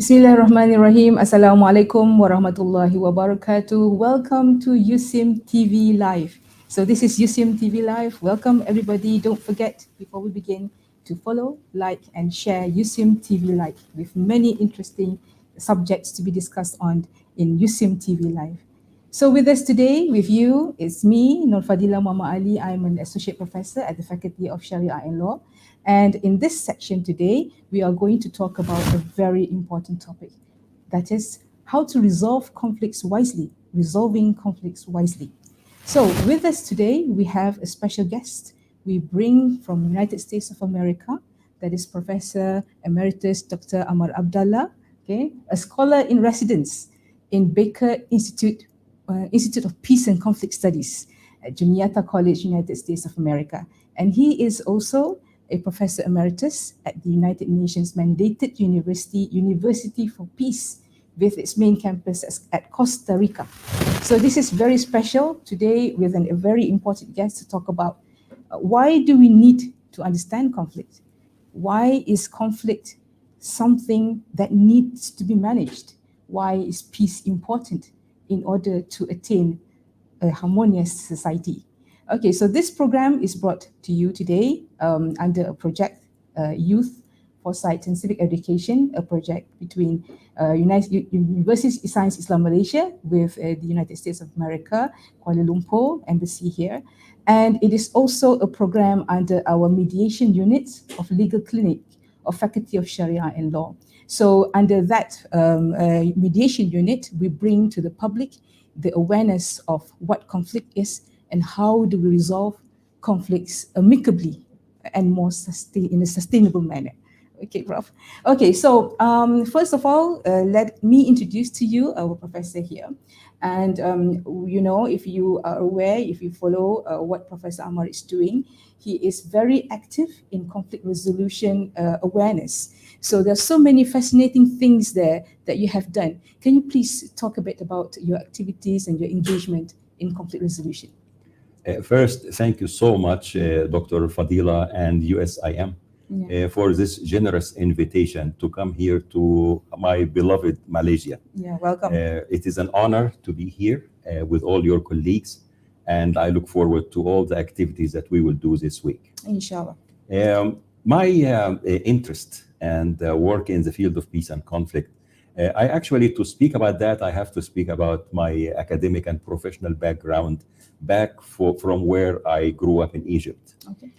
Bismillahirrahmanirrahim. Assalamualaikum warahmatullahi wabarakatuh. Welcome to USIM TV Live. So this is USIM TV Live. Welcome everybody. Don't forget, before we begin, to follow, like and share USIM TV Live with many interesting subjects to be discussed on in USIM TV Live. So with us today, with you, it's me, Nur Fadila Muhammad Ali. I'm an associate professor at the Faculty of Sharia and Law. And in this section today, we are going to talk about a very important topic. That is how to resolve conflicts wisely, resolving conflicts wisely. So with us today, we have a special guest we bring from United States of America, that is Professor Emeritus Dr. Amar Abdallah, okay, a scholar in residence in Baker Institute of Peace and Conflict Studies at Juniata College, United States of America. And he is also a Professor Emeritus at the United Nations mandated University for Peace with its main campus at Costa Rica. So this is very special today with a very important guest to talk about why do we need to understand conflict? Why is conflict something that needs to be managed? Why is peace important in order to attain a harmonious society? Okay, so this program is brought to you today under a project, Youth Foresight and Civic Education, a project between University of Science Islam Malaysia with the United States of America, Kuala Lumpur Embassy here. And it is also a program under our mediation unit of Legal Clinic of Faculty of Sharia and Law. So under that mediation unit, we bring to the public the awareness of what conflict is and how do we resolve conflicts amicably and more in a sustainable manner. Okay, Prof. Okay, so first of all, let me introduce to you our professor here. And you know, if you are aware, if you follow what Professor Amar is doing, he is very active in conflict resolution awareness. So there's so many fascinating things there that you have done. Can you please talk a bit about your activities and your engagement in conflict resolution? First, thank you so much, Dr. Fadila and USIM for this generous invitation to come here to my beloved Malaysia. Yeah, welcome. It is an honor to be here with all your colleagues, and I look forward to all the activities that we will do this week. Inshallah. My interest and work in the field of peace and conflict, I actually, to speak about that, I have to speak about my academic and professional background from where I grew up in Egypt. Okay.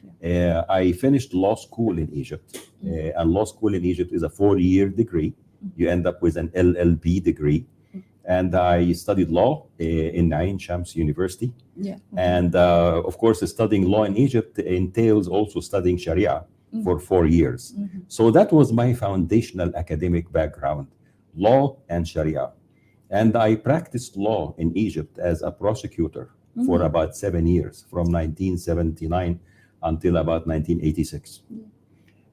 I finished law school in Egypt, and law school in Egypt is a 4-year degree. You end up with an LLB degree. And I studied law in Ain Shams University. Yeah. And of course, studying law in Egypt entails also studying Sharia for 4 years. So that was my foundational academic background, law and Sharia. And I practiced law in Egypt as a prosecutor for about 7 years, from 1979 until about 1986.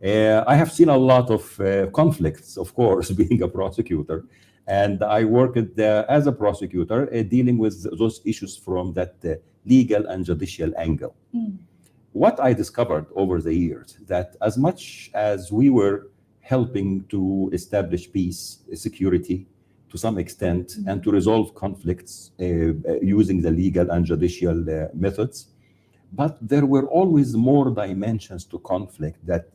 I have seen a lot of conflicts, of course, being a prosecutor. And I worked as a prosecutor dealing with those issues from that legal and judicial angle. What I discovered over the years, that as much as we were helping to establish peace, security to some extent, and to resolve conflicts using the legal and judicial methods, but there were always more dimensions to conflict that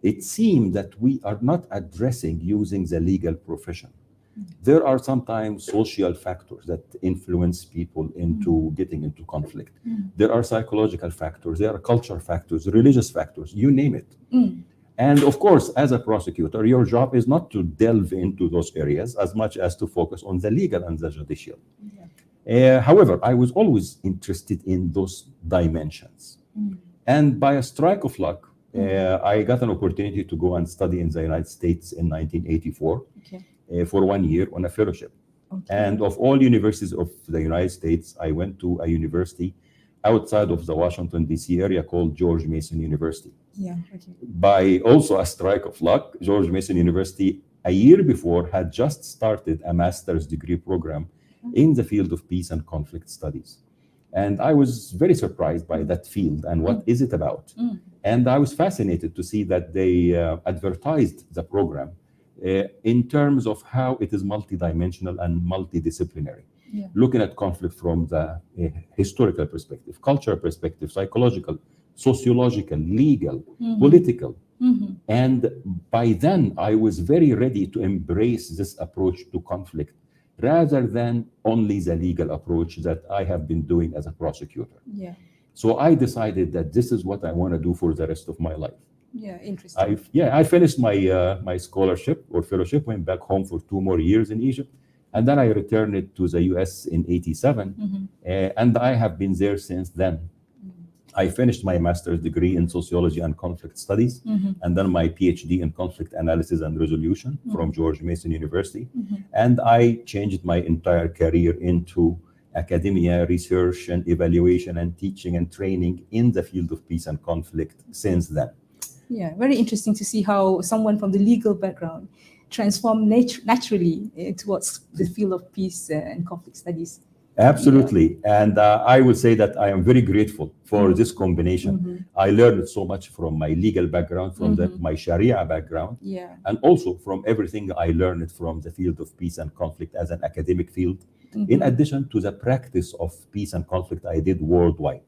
it seemed that we are not addressing using the legal profession. There are sometimes social factors that influence people into getting into conflict. There are psychological factors, there are cultural factors, religious factors, you name it. And of course, as a prosecutor, your job is not to delve into those areas as much as to focus on the legal and the judicial. However, I was always interested in those dimensions. And by a strike of luck, I got an opportunity to go and study in the United States in 1984 for 1 year on a fellowship. And of all universities of the United States, I went to a university outside of the Washington, D.C. area called George Mason University. By also a strike of luck, George Mason University, a year before, had just started a master's degree program in the field of peace and conflict studies. And I was very surprised by that field and what is it about. And I was fascinated to see that they advertised the program in terms of how it is multidimensional and multidisciplinary. Looking at conflict from the historical perspective, cultural perspective, psychological, sociological, legal, political. And by then, I was very ready to embrace this approach to conflict rather than only the legal approach that I have been doing as a prosecutor. So I decided that this is what I want to do for the rest of my life. Interesting. I finished my scholarship or fellowship, went back home for 2 more years in Egypt, and then I returned to the US in 87, and I have been there since then. I finished my master's degree in sociology and conflict studies, and then my PhD in conflict analysis and resolution from George Mason University. And I changed my entire career into academia, research and evaluation and teaching and training in the field of peace and conflict since then. Very interesting to see how someone from the legal background transformed naturally towards the field of peace and conflict studies. Absolutely. And I would say that I am very grateful for this combination. I learned so much from my legal background, from my Sharia background, and also from everything I learned from the field of peace and conflict as an academic field, in addition to the practice of peace and conflict I did worldwide.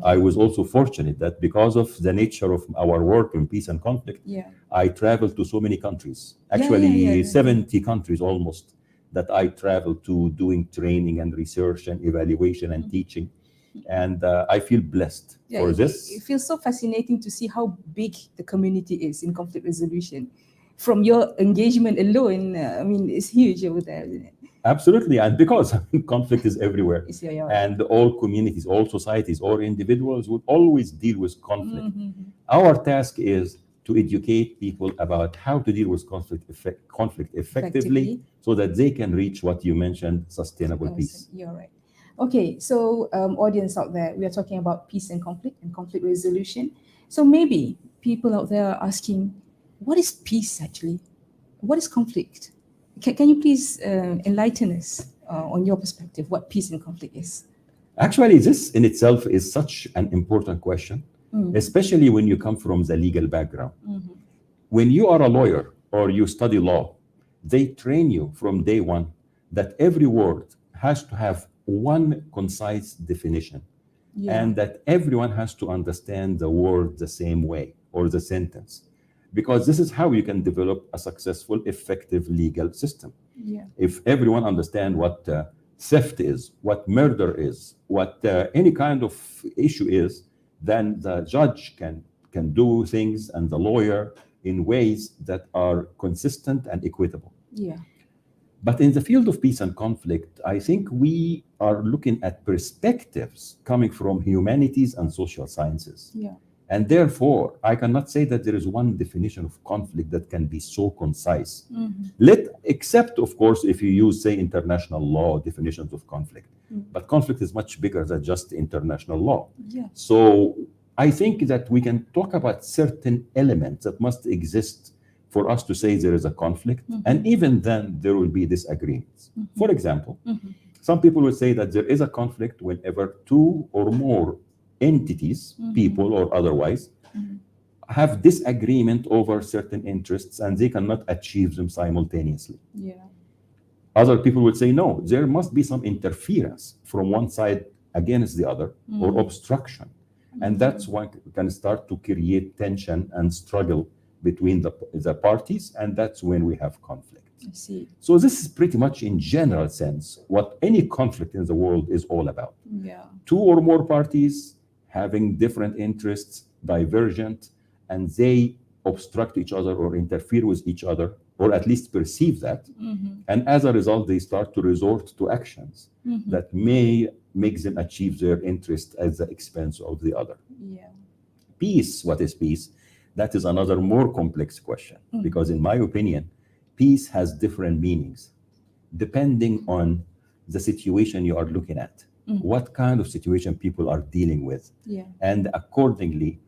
I was also fortunate that because of the nature of our work in peace and conflict, I traveled to so many countries, actually 70 countries almost, that I traveled to doing training and research and evaluation and teaching. And I feel blessed for this. It feels so fascinating to see how big the community is in conflict resolution. From your engagement alone, it's huge over there, isn't it? Absolutely. And because conflict is everywhere, and all communities, all societies, all individuals would always deal with conflict. Our task is to educate people about how to deal with conflict effectively so that they can reach what you mentioned, sustainable peace. You're right. Okay, so audience out there, we are talking about peace and conflict resolution. So maybe people out there are asking, what is peace actually? What is conflict? Can you please enlighten us on your perspective, what peace and conflict is? Actually, this in itself is such an important question. especially when you come from the legal background. Mm-hmm. When you are a lawyer or you study law, they train you from day one that every word has to have one concise definition, Yeah. and that everyone has to understand the word the same way or the sentence, because this is how you can develop a successful, effective legal system. Yeah. If everyone understand what theft is, what murder is, what any kind of issue is, then the judge can do things and the lawyer in ways that are consistent and equitable. Yeah. But in the field of peace and conflict, I think we are looking at perspectives coming from humanities and social sciences. Yeah. And therefore, I cannot say that there is one definition of conflict that can be so concise. Except, of course, if you use, say, international law definitions of conflict. But conflict is much bigger than just international law. Yeah. So I think that we can talk about certain elements that must exist for us to say there is a conflict. And even then, there will be disagreements. For example, some people will say that there is a conflict whenever two or more entities, people or otherwise, have disagreement over certain interests and they cannot achieve them simultaneously. Yeah. Other people would say, no, there must be some interference from one side against the other or obstruction. And that's why we can start to create tension and struggle between the parties, and that's when we have conflict. I see. So this is pretty much in general sense what any conflict in the world is all about. Yeah. Two or more parties having different interests, divergent, and they obstruct each other or interfere with each other, or at least perceive that. And as a result, they start to resort to actions that may make them achieve their interest at the expense of the other. Yeah. Peace, what is peace? That is another more complex question, because in my opinion, peace has different meanings depending on the situation you are looking at, what kind of situation people are dealing with. Yeah. And accordingly,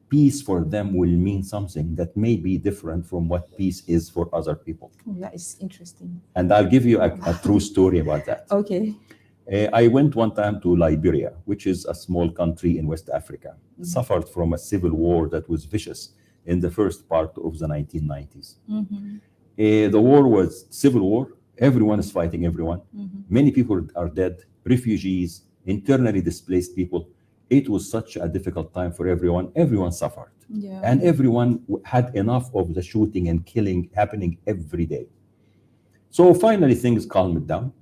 peace for them will mean something that may be different from what peace is for other people. Oh, that is interesting. And I'll give you a true story about that. Okay. I went one time to Liberia, which is a small country in West Africa, suffered from a civil war that was vicious in the first part of the 1990s. The war was civil war. Everyone is fighting everyone. Many people are dead, refugees, internally displaced people. It was such a difficult time for everyone. Everyone suffered. Yeah. And everyone had enough of the shooting and killing happening every day. So finally, things calmed down.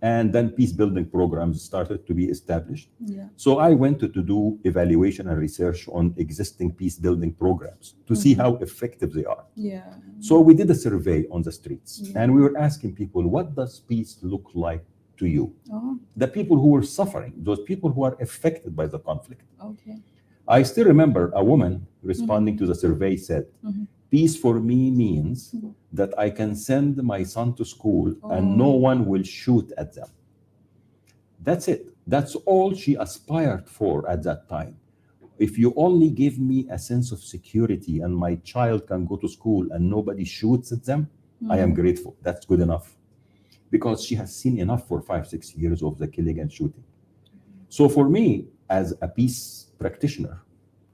And then peace building programs started to be established. Yeah. So I went to do evaluation and research on existing peace building programs to see how effective they are. Yeah. So we did a survey on the streets, Yeah. and we were asking people, what does peace look like to you? Oh, The people who were suffering, those people who are affected by the conflict. okay. I still remember a woman responding to the survey said, peace for me means that I can send my son to school and no one will shoot at them. That's it. That's all she aspired for at that time. If you only give me a sense of security and my child can go to school and nobody shoots at them, I am grateful. That's good enough. Because she has seen enough for 5-6 years of the killing and shooting. So for me, as a peace practitioner,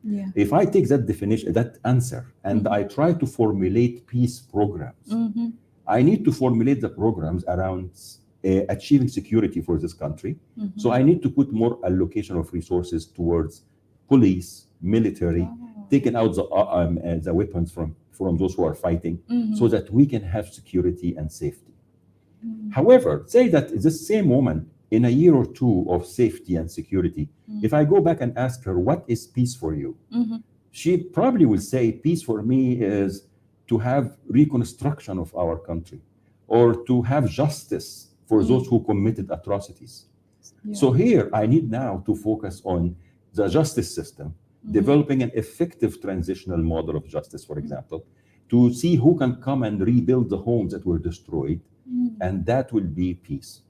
Yeah. if I take that definition, that answer, and I try to formulate peace programs, I need to formulate the programs around achieving security for this country. So I need to put more allocation of resources towards police, military, taking out the weapons from those who are fighting, so that we can have security and safety. However, say that this same woman, in a year or two of safety and security, if I go back and ask her, what is peace for you? She probably will say, peace for me is to have reconstruction of our country, or to have justice for those who committed atrocities. Yeah. So here, I need now to focus on the justice system, developing an effective transitional model of justice, for example, to see who can come and rebuild the homes that were destroyed, and that will be peace.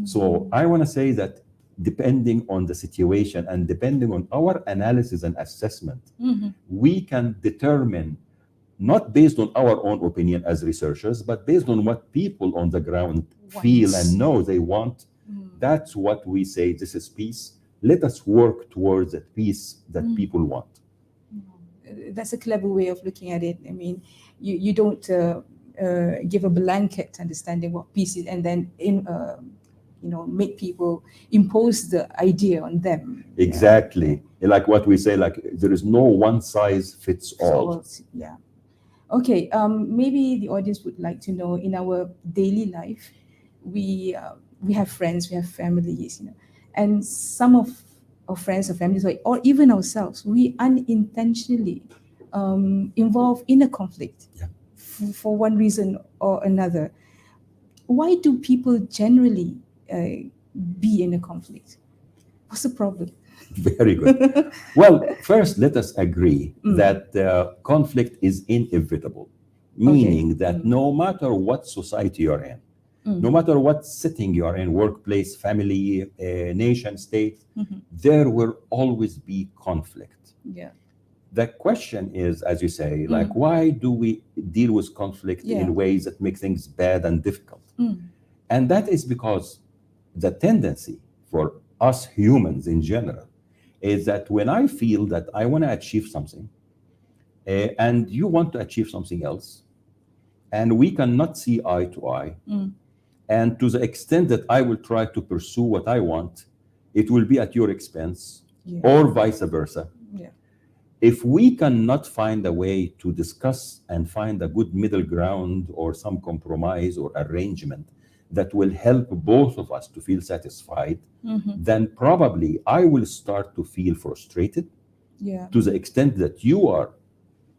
So I want to say that depending on the situation and depending on our analysis and assessment, we can determine, not based on our own opinion as researchers, but based on what people on the ground feel and know they want. That's what we say, this is peace. Let us work towards that peace that people want. that's a clever way of looking at it. I mean, you don't give a blanket understanding what peace is, and then make people impose the idea on them. Exactly. Like what we say, like there is no one size fits all. Yeah. Okay. Maybe the audience would like to know, in our daily life, we have friends, we have families, and some of our friends or families, or even ourselves, we unintentionally involved in a conflict for one reason or another. Why do people generally be in a conflict? What's the problem? Very good. Well, first, let us agree that conflict is inevitable, meaning that no matter what society you're in, no matter what setting you are in, workplace, family, nation, state, there will always be conflict. Yeah. The question is, as you say, like, why do we deal with conflict in ways that make things bad and difficult? And that is because the tendency for us humans in general is that when I feel that I want to achieve something and you want to achieve something else, and we cannot see eye to eye, and to the extent that I will try to pursue what I want, it will be at your expense, or vice versa. Yeah. If we cannot find a way to discuss and find a good middle ground or some compromise or arrangement that will help both of us to feel satisfied, then probably I will start to feel frustrated to the extent that you are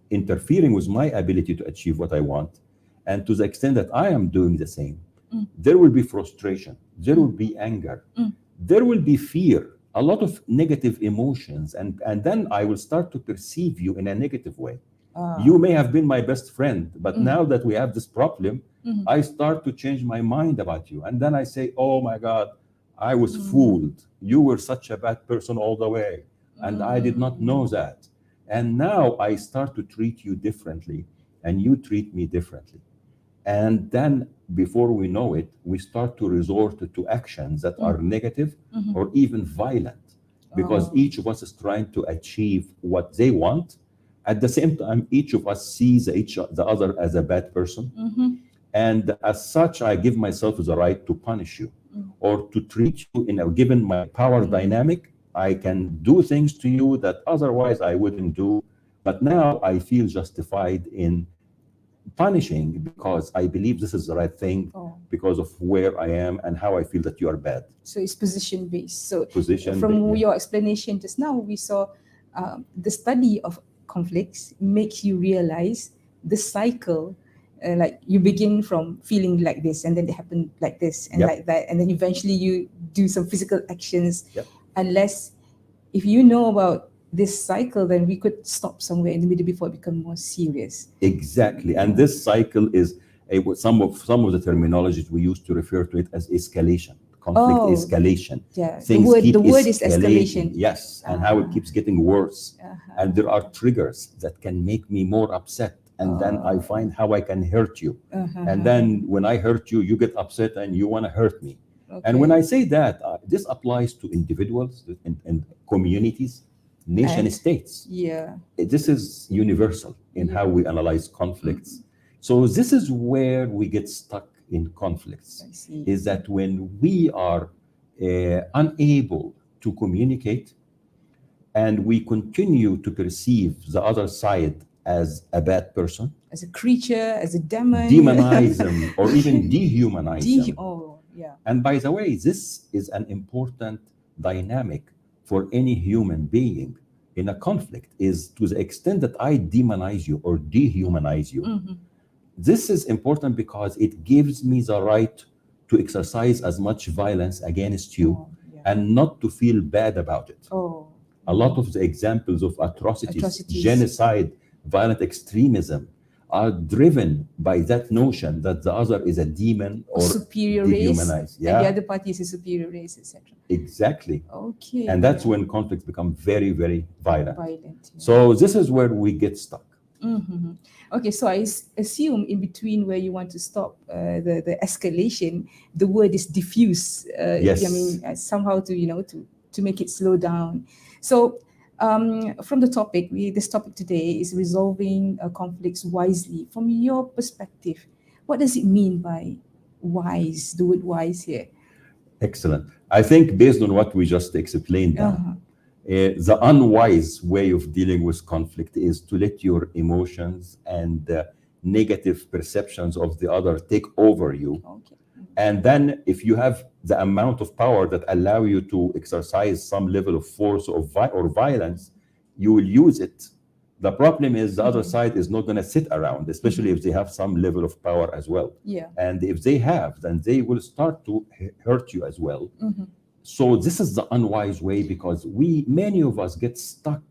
interfering with my ability to achieve what I want, and to the extent that I am doing the same. There will be frustration, there will be anger, there will be fear, a lot of negative emotions, and then I will start to perceive you in a negative way. You may have been my best friend, but now that we have this problem, I start to change my mind about you. And then I say, oh my God, I was fooled. You were such a bad person all the way. And I did not know that. And now I start to treat you differently, and you treat me differently. And then before we know it, we start to resort to actions that are negative or even violent, because each of us is trying to achieve what they want. At the same time, each of us sees the other as a bad person. And as such, I give myself the right to punish you or to treat you given my power dynamic. I can do things to you that otherwise I wouldn't do. But now I feel justified in punishing because I believe this is the right thing because of where I am and how I feel that you are bad. So it's position based. So Position from your explanation just now, we saw the study of conflicts makes you realize the cycle. Like you begin from feeling like this, and then it happened like this and like that, and then eventually you do some physical actions. Unless if you know about this cycle, then we could stop somewhere in the middle before it becomes more serious. Exactly. And this cycle is some of the terminologies we used to refer to it as escalation. Conflict escalation. The word is escalation. Yes, and how it keeps getting worse. And there are triggers that can make me more upset. And then I find how I can hurt you. And then when I hurt you, you get upset and you want to hurt me. And when I say that, this applies to individuals and communities, nation states. This is universal in how we analyze conflicts. So this is where we get stuck in conflicts, is that when we are unable to communicate and we continue to perceive the other side as a bad person, as a creature, as a demon, demonize them, or even dehumanize them. And by the way, this is an important dynamic for any human being in a conflict, is to the extent that I demonize you or dehumanize you. This is important because it gives me the right to exercise as much violence against you and not to feel bad about it. A lot of the examples of atrocities, genocide, violent extremism are driven by that notion that the other is a demon or superior dehumanized. Race, and the other party is a superior race, etc. Exactly. Okay. And that's when conflicts become very, very violent. So this is where we get stuck. Okay, so I assume in between where you want to stop the escalation, the word is diffuse. Yes. I mean, somehow to make it slow down. So From the topic, this topic today is resolving conflicts wisely. From your perspective, what does it mean by wise? The word wise here. Excellent. I think based on what we just explained now, Uh-huh. the unwise way of dealing with conflict is to let your emotions and negative perceptions of the other take over you. Okay. And then if you have the amount of power that allow you to exercise some level of force or violence, you will use it. The problem is the other side is not going to sit around, especially if they have some level of power as well. Yeah. And if they have, then they will start to hurt you as well. Mm-hmm. So this is the unwise way, because many of us get stuck.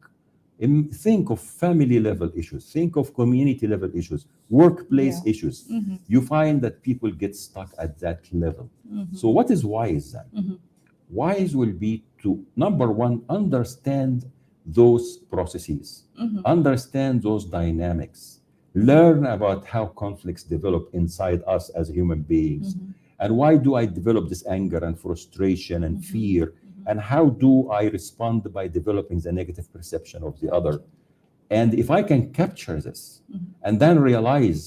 Think of family level issues, think of community level issues, workplace Yeah. issues. Mm-hmm. You find that people get stuck at that level. Mm-hmm. So what is wise then? Mm-hmm. Wise will be to, number one, understand those processes, Mm-hmm. understand those dynamics, learn about how conflicts develop inside us as human beings. Mm-hmm. And why do I develop this anger and frustration and Mm-hmm. fear? Mm-hmm. And how do I respond by developing the negative perception of the other? And if I can capture this Mhm. and then realize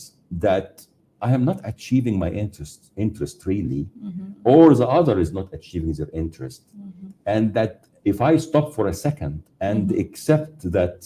that I am not achieving my interest really, Mm-hmm. or the other is not achieving their interest, Mm-hmm. and that if I stop for a second and Mhm. accept that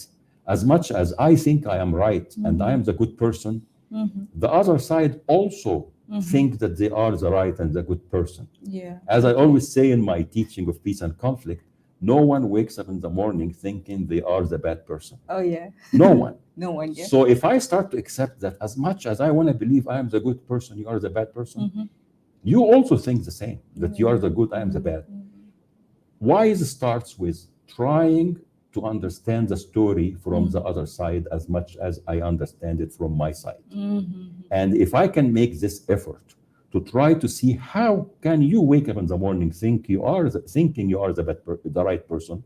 as much as I think I am right and I am the good person, Mm-hmm. the other side also Mhm. think that they are the right and the good person. Yeah. As I always say in my teaching of peace and conflict, no one wakes up in the morning thinking they are the bad person. Oh yeah. No one. No one. Yeah. So if I start to accept that as much as I want to believe I am the good person, you are the bad person, Mm-hmm. you also think the same, that you are the good, I am the bad. Mm-hmm. Wise starts with trying to understand the story from the other side as much as I understand it from my side. Mm-hmm. And if I can make this effort to try to see how can you wake up in the morning thinking you are the right person,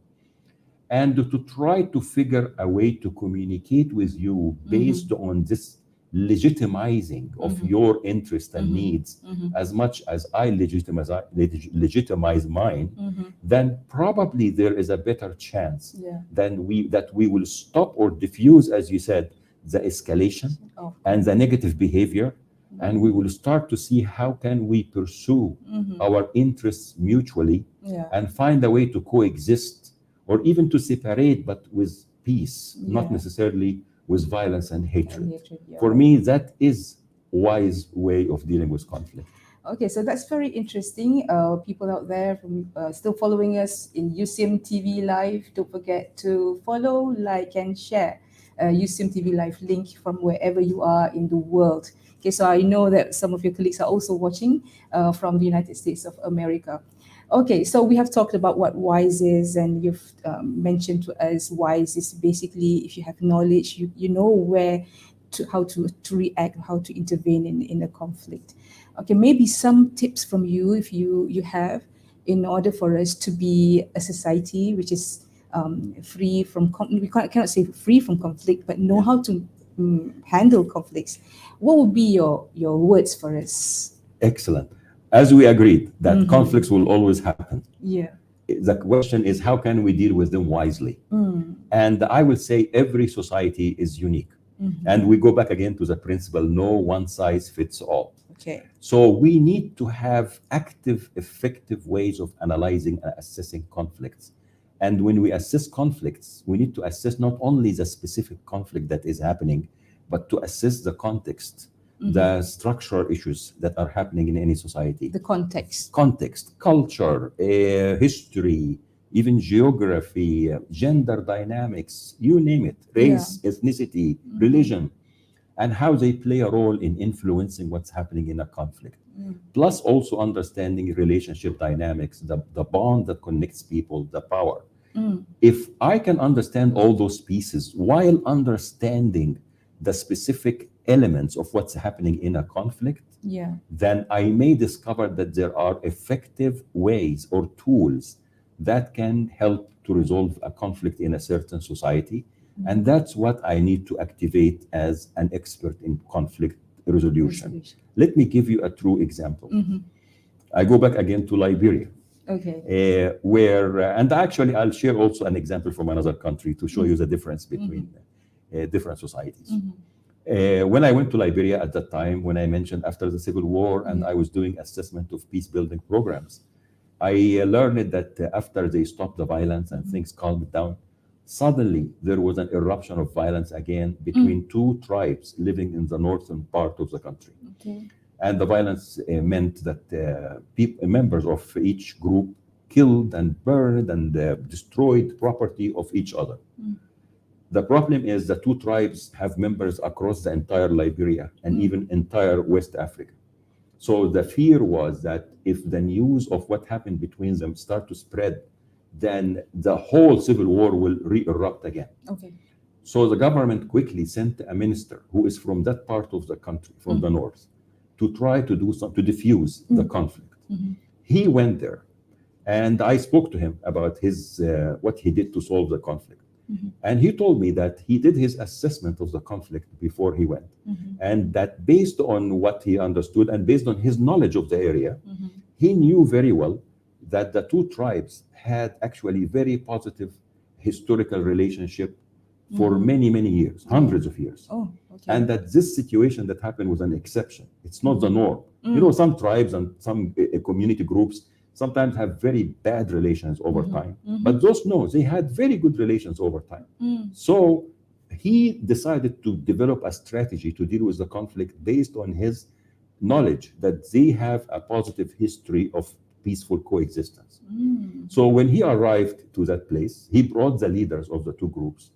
and to try to figure a way to communicate with you based on this legitimizing of your interests and needs, Mm-hmm. as much as I legitimize mine, Mm-hmm. then probably there is a better chance Yeah. that we will stop or diffuse, as you said, the escalation Oh. and the negative behavior, and we will start to see how can we pursue Mm-hmm. our interests mutually Yeah. and find a way to coexist, or even to separate, but with peace, not Yeah. necessarily with violence and hatred. And hatred, yeah. For me, that is wise way of dealing with conflict. Okay, so that's very interesting. People out there from still following us in USIM TV Live, don't forget to follow, like, and share USIM TV Live link from wherever you are in the world. Okay, so I know that some of your colleagues are also watching from the United States of America. Okay, so we have talked about what wise is, and you've mentioned to us wise is basically if you have knowledge, you know where to how to react, how to intervene in a conflict. Okay, maybe some tips from you if you have, in order for us to be a society which is free from cannot say free from conflict, but know how to handle conflicts. What would be your words for us? Excellent. As we agreed that conflicts will always happen. Yeah. The question is, how can we deal with them wisely? Mm. And I would say every society is unique. Mhm. And we go back again to the principle, no one size fits all. Okay. So we need to have active, effective ways of analyzing and assessing conflicts. And when we assess conflicts, we need to assess not only the specific conflict that is happening, but to assess the context, the structural issues that are happening in any society. The context. Context, culture, history, even geography, gender dynamics, you name it, race, ethnicity, religion, and how they play a role in influencing what's happening in a conflict. Plus also understanding relationship dynamics, the bond that connects people, the power. If I can understand all those pieces while understanding the specific elements of what's happening in a conflict, Yeah. then I may discover that there are effective ways or tools that can help to resolve a conflict in a certain society. And that's what I need to activate as an expert in conflict resolution. Let me give you a true example. I go back again to Liberia. Okay. And actually, I'll share also an example from another country to show you the difference between different societies. When I went to Liberia at that time, when I mentioned after the Civil War, and I was doing assessment of peace building programs, I learned that after they stopped the violence and things calmed down, suddenly there was an eruption of violence again between two tribes living in the northern part of the country. Okay. And the violence meant that members of each group killed and burned and destroyed property of each other. The problem is the two tribes have members across the entire Liberia and even entire West Africa. So the fear was that if the news of what happened between them start to spread, then the whole civil war will re-erupt again. Okay. So the government quickly sent a minister who is from that part of the country, from the north, to try to do something to diffuse the conflict. He went there, and I spoke to him about his what he did to solve the conflict. And he told me that he did his assessment of the conflict before he went, and that based on what he understood and based on his knowledge of the area, he knew very well that the two tribes had actually very positive historical relationship for many, many years, hundreds of years. Oh, okay. And that this situation that happened was an exception. It's not the norm. You know, some tribes and some community groups sometimes have very bad relations over time. But those, no, they had very good relations over time. So he decided to develop a strategy to deal with the conflict based on his knowledge that they have a positive history of peaceful coexistence. So when he arrived to that place, he brought the leaders of the two groups.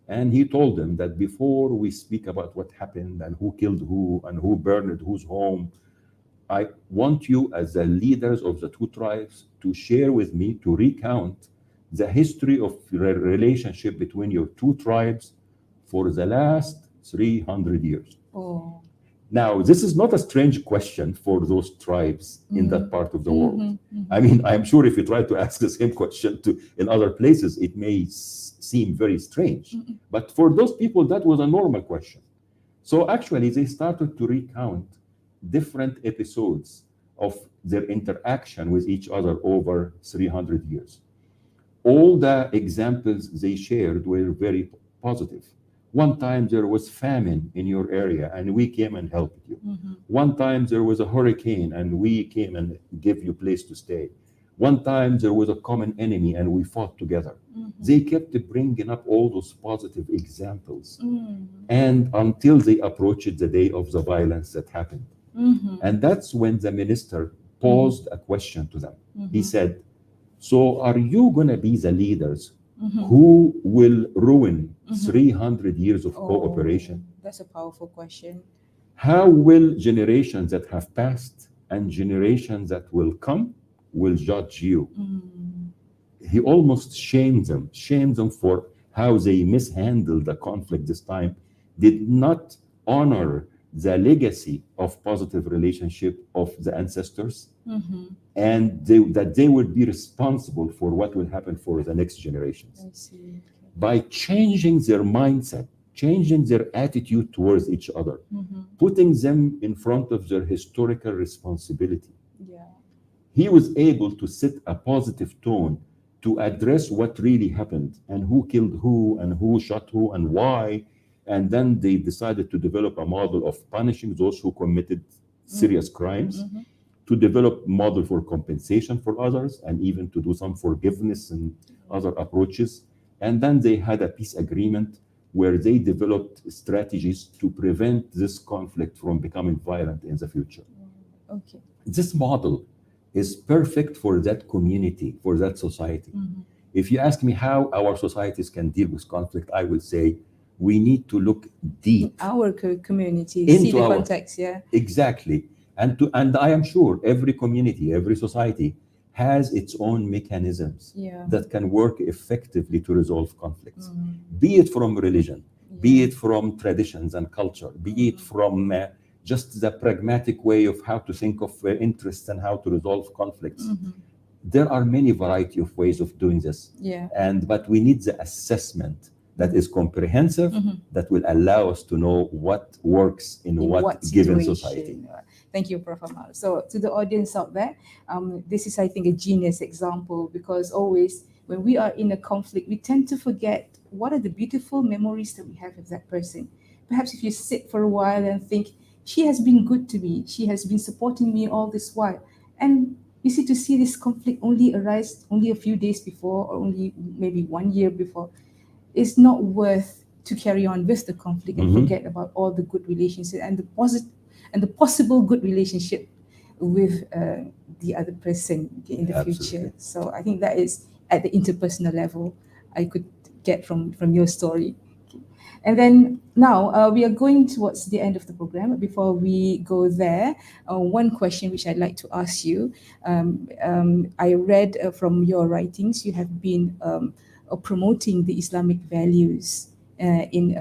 And he told them that before we speak about what happened and who killed who and who burned whose home, I want you as the leaders of the two tribes to share with me, to recount the history of relationship between your two tribes for the last 300 years. Oh. Now, this is not a strange question for those tribes in that part of the world. I mean, I'm sure if you try to ask the same question in other places, it may seem very strange. But for those people, that was a normal question. So actually, they started to recount different episodes of their interaction with each other over 300 years. All the examples they shared were very positive. One time there was famine in your area and we came and helped you. One time there was a hurricane and we came and gave you place to stay. One time there was a common enemy and we fought together. They kept bringing up all those positive examples, and until they approached the day of the violence that happened. And that's when the minister posed a question to them. He said, so are you going to be the leaders who will ruin 300 years of cooperation? That's a powerful question. How will generations that have passed and generations that will come will judge you? He almost shamed them for how they mishandled the conflict this time, did not honor the legacy of positive relationship of the ancestors, and that they would be responsible for what will happen for the next generations. I see. By changing their mindset, changing their attitude towards each other, putting them in front of their historical responsibility. Yeah. He was able to set a positive tone to address what really happened and who killed who and who shot who and why. And then they decided to develop a model of punishing those who committed serious crimes, to develop a model for compensation for others, and even to do some forgiveness and other approaches. And then they had a peace agreement where they developed strategies to prevent this conflict from becoming violent in the future. Okay. This model is perfect for that community, for that society. If you ask me how our societies can deal with conflict, I will say we need to look deep. Our community, Into see the our- context, yeah. Exactly. And I am sure every community, every society has its own mechanisms Yeah. that can work effectively to resolve conflicts, be it from religion, be it from traditions and culture, be it from just the pragmatic way of how to think of interests and how to resolve conflicts. There are many variety of ways of doing this. Yeah. But we need the assessment that is comprehensive, that will allow us to know what works in what given situation. society. Thank you, Prof. Amal. So to the audience out there, this is, I think, a genius example, because always when we are in a conflict, we tend to forget what are the beautiful memories that we have with that person. Perhaps if you sit for a while and think, she has been good to me, she has been supporting me all this while. And you see, to see this conflict only arise only a few days before, or only maybe 1 year before, it's not worth to carry on with the conflict and forget about all the good relationships and the possible good relationship with the other person in the future. So I think that is at the interpersonal level I could get from your story. And then now we are going towards the end of the program. Before we go there, one question which I'd like to ask you. I read from your writings, you have been promoting the Islamic values in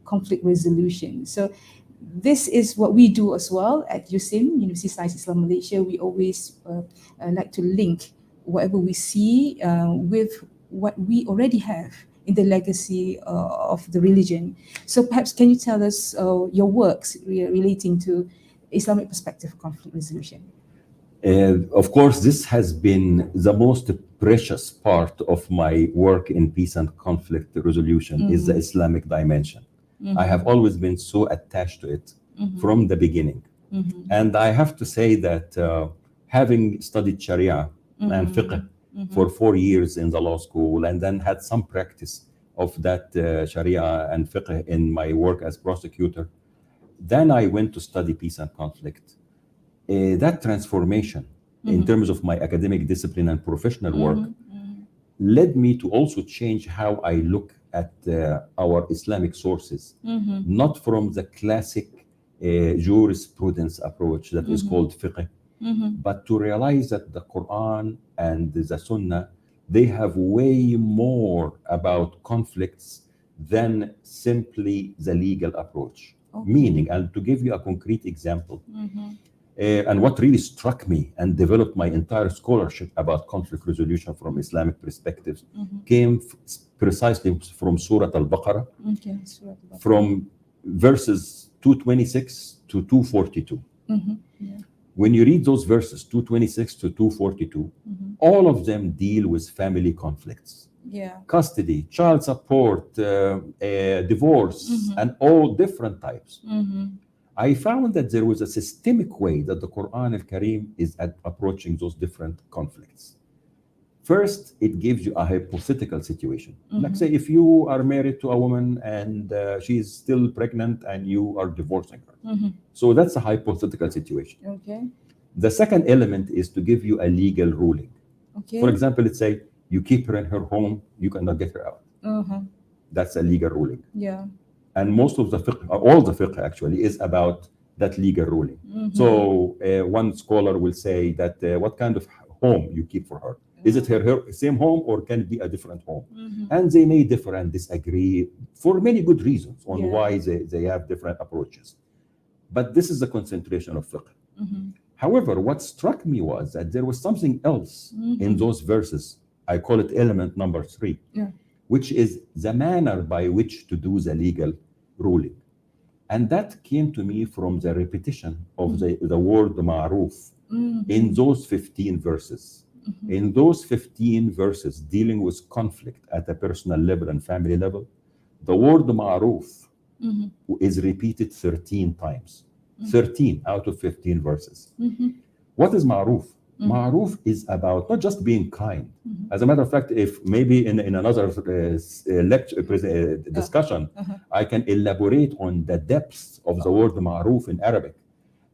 conflict resolution. So this is what we do as well at USIM, University of Science Islam Malaysia. We always like to link whatever we see with what we already have in the legacy of the religion. So perhaps can you tell us your works relating to Islamic perspective of conflict resolution? Of course, this has been the most precious part of my work in peace and conflict resolution is the Islamic dimension. I have always been so attached to it from the beginning. And I have to say that having studied Sharia and fiqh for 4 years in the law school, and then had some practice of that Sharia and fiqh in my work as prosecutor, then I went to study peace and conflict. That transformation in terms of my academic discipline and professional work led me to also change how I look at our Islamic sources, not from the classic jurisprudence approach that is called fiqh, but to realize that the Quran and the Sunnah, they have way more about conflicts than simply the legal approach. Meaning, and to give you a concrete example, and what really struck me and developed my entire scholarship about conflict resolution from Islamic perspectives came precisely from Surah Al-Baqarah, from verses 226 to 242. When you read those verses, 226 to 242, all of them deal with family conflicts. Custody, child support, divorce, and all different types. I found that there was a systemic way that the Quran al-Karim is approaching those different conflicts. First, it gives you a hypothetical situation. Like say, if you are married to a woman and she is still pregnant and you are divorcing her. So that's a hypothetical situation. The second element is to give you a legal ruling. For example, let's say you keep her in her home, you cannot get her out. That's a legal ruling. And most of the fiqh, all the fiqh actually, is about that legal ruling. So one scholar will say that what kind of home you keep for her? Is it her same home, or can it be a different home? And they may differ and disagree for many good reasons on why they have different approaches. But this is the concentration of fiqh. However, what struck me was that there was something else in those verses. I call it element number 3, which is the manner by which to do the legal ruling. And that came to me from the repetition of the word ma'ruf in those 15 verses. In those 15 verses dealing with conflict at a personal level and family level, the word ma'ruf is repeated 13 times. 13 out of 15 verses. What is ma'ruf? Ma'ruf is about not just being kind. As a matter of fact, if maybe in another lecture discussion, I can elaborate on the depths of the word ma'ruf in Arabic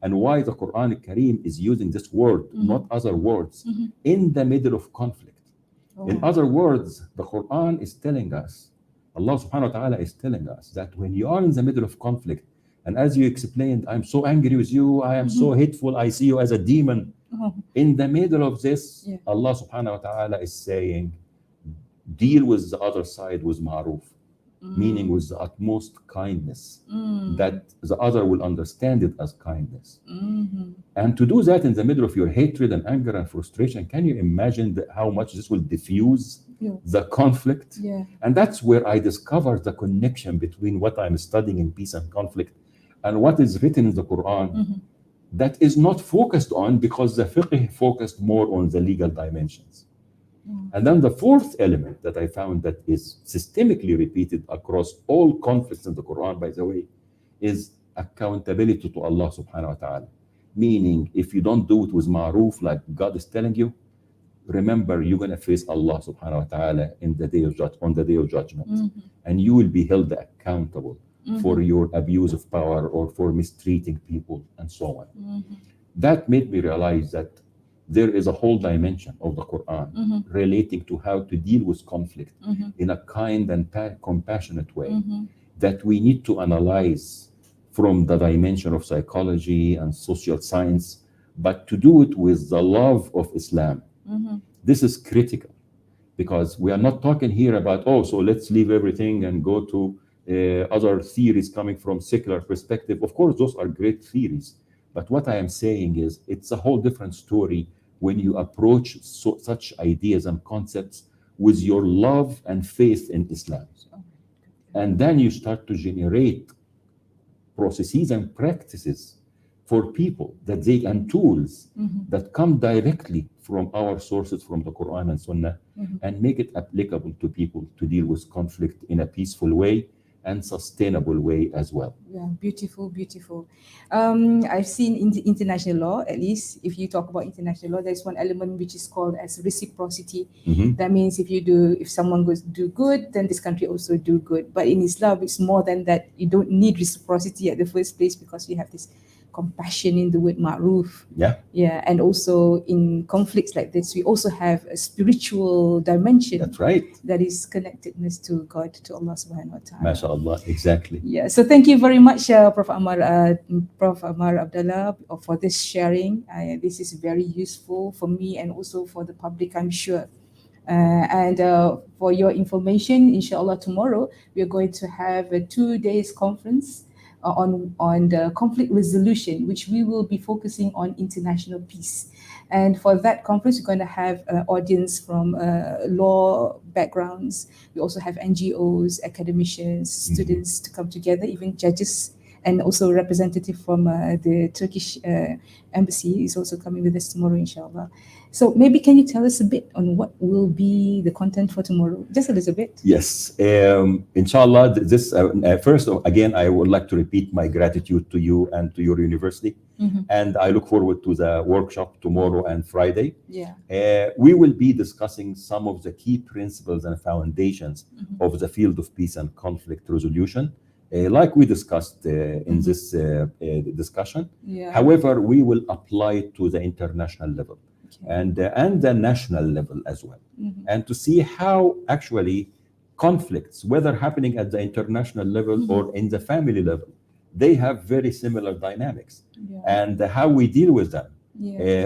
and why the Quran al-Karim is using this word, not other words, in the middle of conflict. In other words, the Quran is telling us, Allah subhanahu wa ta'ala is telling us that when you are in the middle of conflict, and as you explained, I'm so angry with you, I am so hateful, I see you as a demon. In the middle of this, Allah subhanahu wa ta'ala is saying, deal with the other side with ma'ruf, meaning with the utmost kindness, that the other will understand it as kindness. And to do that in the middle of your hatred and anger and frustration, can you imagine how much this will diffuse the conflict? And that's where I discovered the connection between what I'm studying in peace and conflict and what is written in the Quran that is not focused on, because the fiqh focused more on the legal dimensions. And then the fourth element that I found that is systemically repeated across all conflicts in the Quran, by the way, is accountability to Allah subhanahu wa ta'ala. Meaning, if you don't do it with ma'roof, like God is telling you, remember you're going to face Allah subhanahu wa ta'ala on the day of judgment. And you will be held accountable for your abuse of power or for mistreating people and so on. That made me realize that there is a whole dimension of the Quran relating to how to deal with conflict in a kind and compassionate way that we need to analyze from the dimension of psychology and social science, but to do it with the love of Islam. This is critical, because we are not talking here about, so let's leave everything and go to other theories coming from secular perspective. Of course, those are great theories. But what I am saying is it's a whole different story when you approach such ideas and concepts with your love and faith in Islam. And then you start to generate processes and practices for people and tools that come directly from our sources, from the Quran and Sunnah, and make it applicable to people to deal with conflict in a peaceful way and sustainable way as well. Yeah, beautiful, beautiful. I've seen in the international law, at least if you talk about international law, there's one element which is called as reciprocity. That means if someone goes do good, then this country also do good. But in Islam, it's more than that. You don't need reciprocity at the first place, because you have this compassion in the word ma'roof. Yeah, and also in conflicts like this, we also have a spiritual dimension. That's right. That is connectedness to God, to Allah subhanahu wa ta'ala. MashaAllah, exactly. Yeah, so thank you very much, Prof. Ammar Abdallah, for this sharing. This is very useful for me and also for the public, I'm sure. And for your information, inshallah, tomorrow we are going to have a 2-day conference on the conflict resolution, which we will be focusing on international peace. And for that conference, we're going to have an audience from law backgrounds. We also have NGOs, academicians, students to come together, even judges, and also a representative from the Turkish embassy is also coming with us tomorrow, inshallah. So maybe can you tell us a bit on what will be the content for tomorrow? Just a little bit. Yes. Inshallah, this first, again, I would like to repeat my gratitude to you and to your university. And I look forward to the workshop tomorrow and Friday. We will be discussing some of the key principles and foundations of the field of peace and conflict resolution, like we discussed in this discussion. However, we will apply it to the international level. And the national level as well, and to see how actually conflicts, whether happening at the international level or in the family level, they have very similar dynamics, and how we deal with them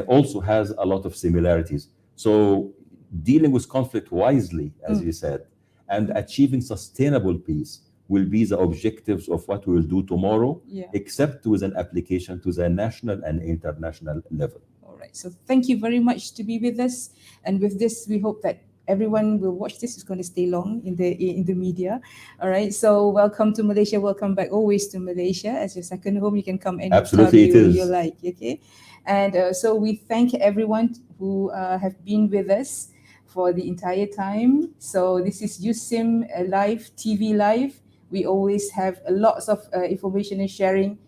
also has a lot of similarities. So dealing with conflict wisely, as you said, and achieving sustainable peace will be the objectives of what we will do tomorrow, except with an application to the national and international level. So thank you very much to be with us. And with this, we hope that everyone will watch this. It's going to stay long in the media. All right. So welcome to Malaysia. Welcome back always to Malaysia as your second home. You can come anytime you like. Okay. And so we thank everyone who have been with us for the entire time. So this is USIM Live, TV Live. We always have lots of information and sharing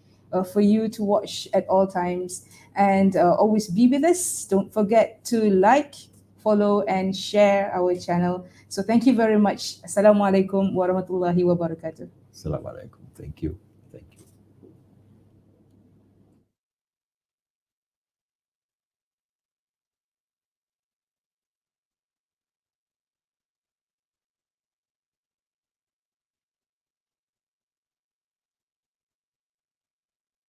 for you to watch at all times. And always be with us. Don't forget to like, follow, and share our channel. So thank you very much. Assalamualaikum warahmatullahi wabarakatuh. Assalamualaikum. Thank you.